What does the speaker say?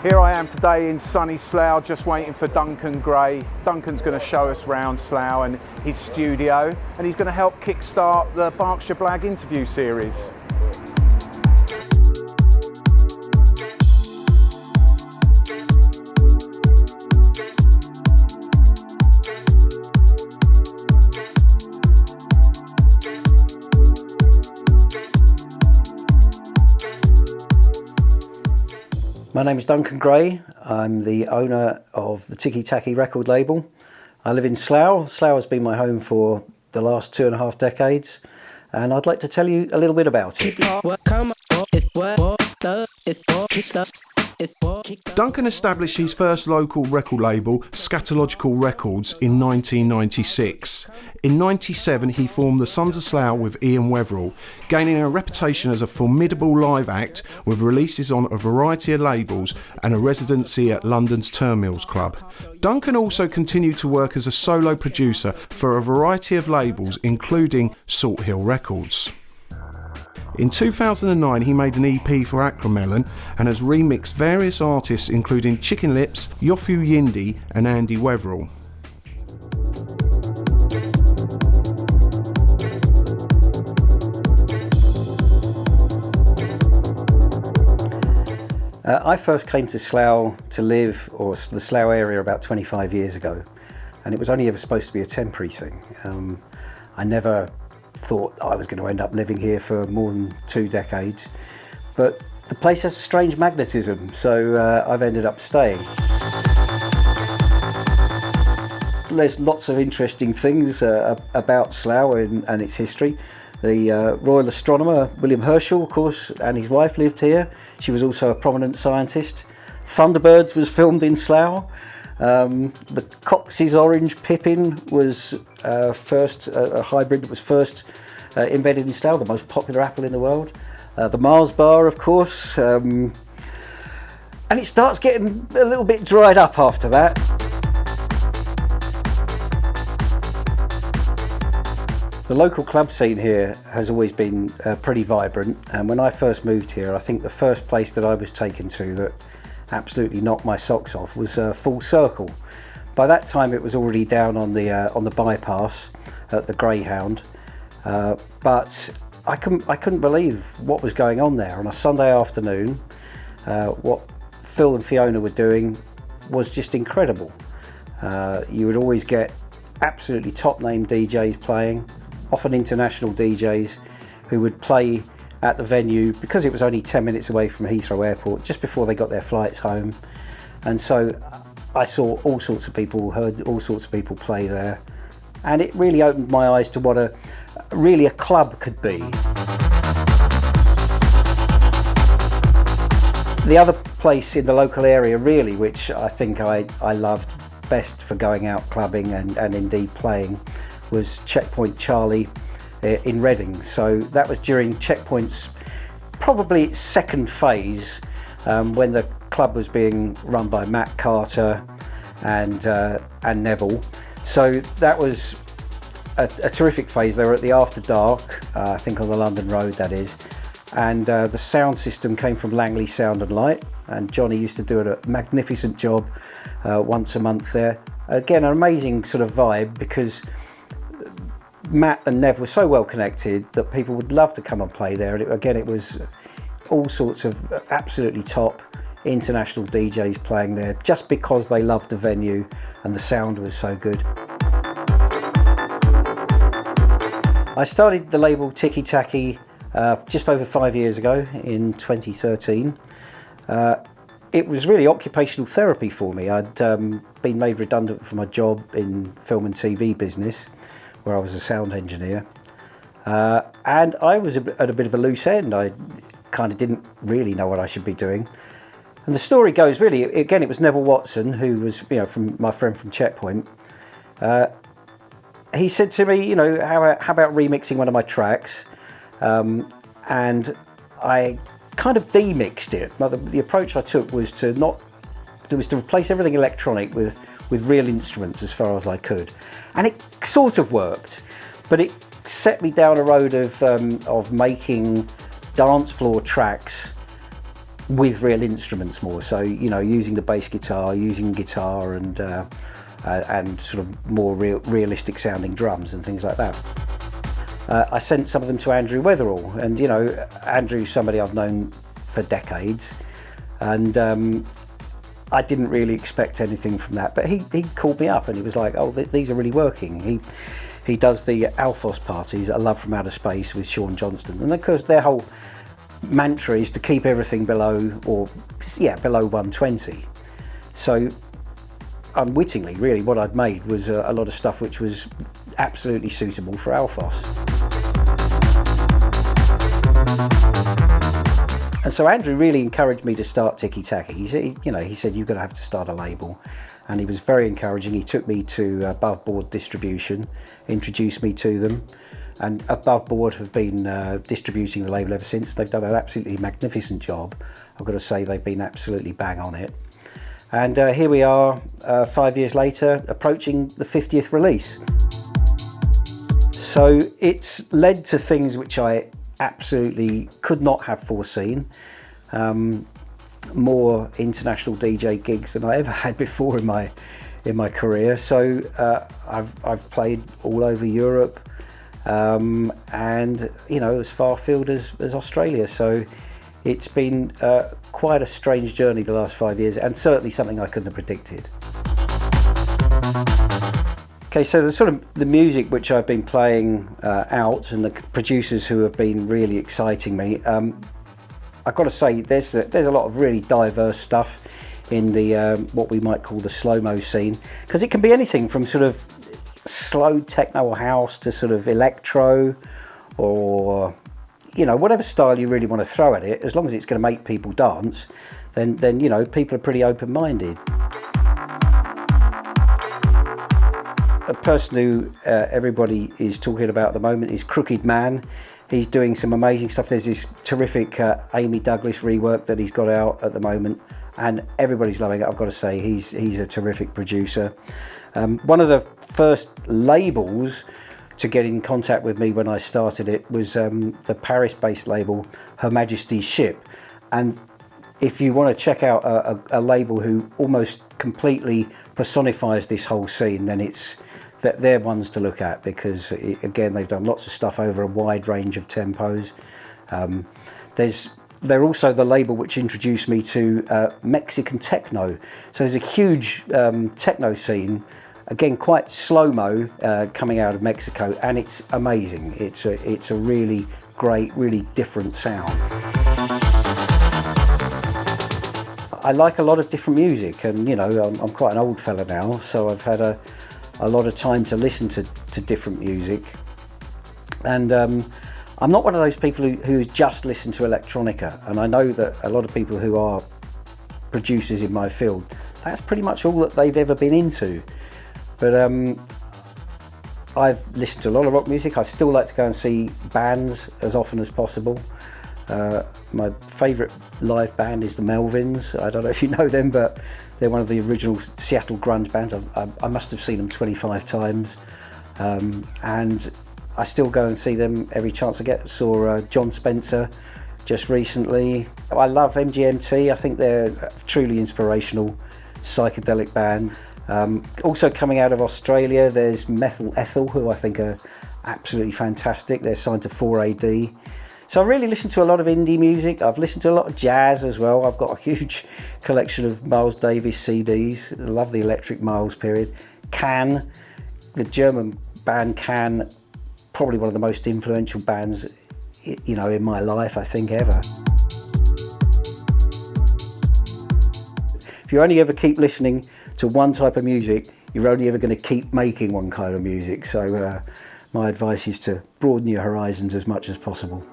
Here I am today in sunny Slough, just waiting for Duncan Gray. Duncan's going to show us around Slough and his studio, and he's going to help kickstart the Berkshire Blag interview series. My name is Duncan Gray. I'm the owner of the Tiki Taki record label. I live in Slough. Slough has been my home for the last 2.5 decades, and I'd like to tell you a little bit about it. Duncan established his first local record label, Scatological Records, in 1996. In 97 he formed the Sons of Slough with Ian Weatherall, gaining a reputation as a formidable live act with releases on a variety of labels and a residency at London's Turnmills Club. Duncan also continued to work as a solo producer for a variety of labels, including Salt Hill Records. In 2009 he made an EP for Acromelon and has remixed various artists including Chicken Lips, Yofu Yindi and Andy Weatherall. I first came to Slough to live, or the Slough area, about 25 years ago, and it was only ever supposed to be a temporary thing. I never thought I was going to end up living here for more than 2 decades, but the place has a strange magnetism, so I've ended up staying. There's lots of interesting things about Slough and its history. The Royal Astronomer William Herschel, of course, and his wife lived here. She was also a prominent scientist. Thunderbirds was filmed in Slough. The Cox's Orange Pippin was a hybrid that was first invented in Slough, the most popular apple in the world. The Mars bar, of course. And it starts getting a little bit dried up after that. The local club scene here has always been pretty vibrant, and when I first moved here, I think the first place that I was taken to that absolutely knocked my socks off was Full Circle. By that time it was already down on the bypass at the Greyhound, but I couldn't believe what was going on there on a Sunday afternoon. What Phil and Fiona were doing was just incredible. You would always get absolutely top name DJs playing, often international DJs who would play at the venue because it was only 10 minutes away from Heathrow Airport, just before they got their flights home. And so I saw all sorts of people, heard all sorts of people play there, and it really opened my eyes to what a club could be. The other place in the local area really, which I think I loved best for going out clubbing and indeed playing, was Checkpoint Charlie in Reading. So that was during Checkpoint's probably second phase, when the club was being run by Matt Carter and Neville. So that was a terrific phase. They were at the After Dark, I think on the London Road that is, and the sound system came from Langley Sound and Light, and Johnny used to do a magnificent job once a month there. Again, an amazing sort of vibe, because Matt and Nev were so well connected that people would love to come and play there. And it was all sorts of absolutely top international DJs playing there just because they loved the venue and the sound was so good. I started the label Tiki Taki just over 5 years ago in 2013. It was really occupational therapy for me. I'd been made redundant from my job in film and TV business, where I was a sound engineer, and I was at a bit of a loose end. I kind of didn't really know what I should be doing. And the story goes, really, again, it was Neville Watson, who was, from my friend from Checkpoint. He said to me, how about remixing one of my tracks? And I kind of demixed it. The approach I took was to replace everything electronic with real instruments as far as I could, and it sort of worked, but it set me down a road of making dance floor tracks with real instruments more. So, you know, using the bass guitar, using guitar and sort of more realistic sounding drums and things like that. I sent some of them to Andrew Weatherall, and you know, Andrew's somebody I've known for decades, and I didn't really expect anything from that, but he called me up and he was like, oh, these are really working. He does the Alphos parties, A Love from Outer Space with Sean Johnston, and of course their whole mantra is to keep everything below 120. So unwittingly, really, what I'd made was a lot of stuff which was absolutely suitable for Alphos. And so Andrew really encouraged me to start Tiki Taki. He said, you know, he said, you're going to have to start a label. And he was very encouraging. He took me to Above Board Distribution, introduced me to them. And Above Board have been distributing the label ever since. They've done an absolutely magnificent job. I've got to say, they've been absolutely bang on it. And here we are, 5 years later, approaching the 50th release. So it's led to things which I absolutely could not have foreseen. More international DJ gigs than I ever had before in my career. So I've played all over Europe, and you know, as far afield as Australia. So it's been quite a strange journey the last 5 years, and certainly something I couldn't have predicted. Okay, so the music which I've been playing out, and the producers who have been really exciting me, I've got to say there's a lot of really diverse stuff in the what we might call the slow-mo scene, because it can be anything from sort of slow techno or house to sort of electro, or you know, whatever style you really want to throw at it, as long as it's going to make people dance, then you know, people are pretty open-minded. A person who everybody is talking about at the moment is Crooked Man. He's doing some amazing stuff. There's this terrific Amy Douglas rework that he's got out at the moment, and everybody's loving it. I've got to say, he's a terrific producer. One of the first labels to get in contact with me when I started it was the Paris-based label Her Majesty's Ship. And if you want to check out a label who almost completely personifies this whole scene, then they're ones to look at, because again, they've done lots of stuff over a wide range of tempos. They're also the label which introduced me to Mexican techno. So there's a huge techno scene, again quite slow-mo, coming out of Mexico, and it's amazing. It's a really great, really different sound. I like a lot of different music, and you know, I'm quite an old fella now, so I've had a lot of time to listen to different music, and I'm not one of those people who just listen to electronica, and I know that a lot of people who are producers in my field, that's pretty much all that they've ever been into. But I've listened to a lot of rock music. I still like to go and see bands as often as possible. My favourite live band is the Melvins. I don't know if you know them, but they're one of the original Seattle grunge bands. I must have seen them 25 times, and I still go and see them every chance I get. Saw John Spencer just recently. I love MGMT. I think they're a truly inspirational psychedelic band. Also coming out of Australia, there's Methyl Ethel, who I think are absolutely fantastic. They're signed to 4AD. So I really listen to a lot of indie music. I've listened to a lot of jazz as well. I've got a huge collection of Miles Davis CDs. I love the Electric Miles period. Can, the German band Can, probably one of the most influential bands, you know, in my life, I think, ever. If you only ever keep listening to one type of music, you're only ever going to keep making one kind of music. So my advice is to broaden your horizons as much as possible.